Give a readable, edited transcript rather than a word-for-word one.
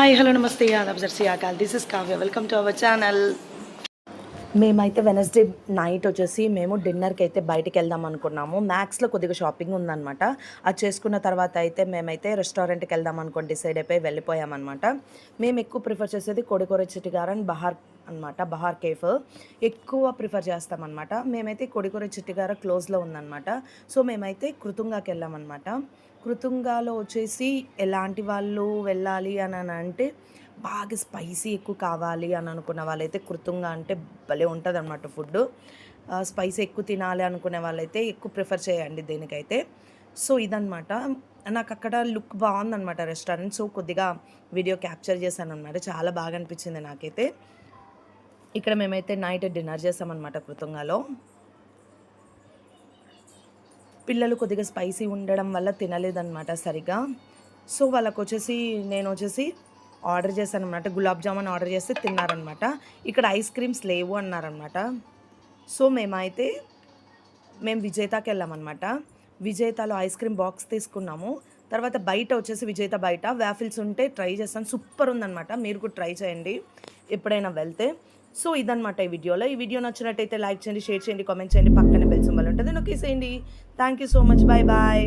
Hi hello నమస్తే ఆదాబ్ జర్సీ ఆకాల్ this is Kavya welcome to our channel. మేమైతే వెనస్డే నైట్ వచ్చేసి మేము డిన్నర్కి అయితే బయటికి వెళ్దాం అనుకున్నాము. మ్యాక్స్లో కొద్దిగా షాపింగ్ ఉందన్నమాట. అది చేసుకున్న తర్వాత అయితే మేమైతే రెస్టారెంట్కి వెళ్దాం అనుకోని డిసైడ్ అయిపోయి వెళ్ళిపోయామన్నమాట. మేము ఎక్కువ ప్రిఫర్ చేసేది కోడికూర చిట్టిగారన్ బహార్ అనమాట. బహార్ కేఫ్ ఎక్కువ ప్రిఫర్ చేస్తామన్నమాట. మేమైతే కోడికూర చిట్టిగార క్లోజ్లో ఉందన్నమాట. సో మేమైతే కృతుంగాకి వెళ్ళామన్నమాట. కృతుంగాలో వచ్చేసి ఎలాంటి వాళ్ళు వెళ్ళాలి అని అంటే బాగా స్పైసీ ఎక్కువ కావాలి అని అనుకున్న వాళ్ళైతే కృతుంగా అంటే భలే ఉంటుంది అనమాట ఫుడ్. స్పైసీ ఎక్కువ తినాలి అనుకునే వాళ్ళైతే ఎక్కువ ప్రిఫర్ చేయండి దీనికైతే. సో ఇదనమాట. నాకు అక్కడ లుక్ బాగుందనమాట రెస్టారెంట్. సో కొద్దిగా వీడియో క్యాప్చర్ చేశాను అనమాట. చాలా బాగా అనిపించింది నాకైతే. ఇక్కడ మేమైతే నైట్ డిన్నర్ చేసామన్నమాట కృతుంగాలో. పిల్లలు కొద్దిగా స్పైసీ ఉండడం వల్ల తినలేదన్నమాట సరిగా. సో వాళ్ళకు వచ్చేసి నేను వచ్చేసి ఆర్డర్ చేశాను అనమాట. గులాబ్ జామున్ ఆర్డర్ చేస్తే తిన్నారనమాట. ఇక్కడ ఐస్ క్రీమ్స్ లేవు అన్నారనమాట. సో మేము విజేతాకి వెళ్ళామన్నమాట. విజేతాలో ఐస్ క్రీమ్ బాక్స్ తీసుకున్నాము. తర్వాత బయట వచ్చేసి విజేత బయట వ్యాఫిల్స్ ఉంటే ట్రై చేస్తాను. సూపర్ ఉందన్నమాట. మీరు కూడా ట్రై చేయండి ఎప్పుడైనా వెళ్తే. సో ఇదనమాట ఈ వీడియోలో. ఈ వీడియో నచ్చినట్టయితే లైక్ చేయండి, షేర్ చేయండి, కామెంట్ చేయండి, పక్కనే బెల్ సింబల్ ఉంటుంది నొక్కేసేయండి. Thank you so much. Bye bye.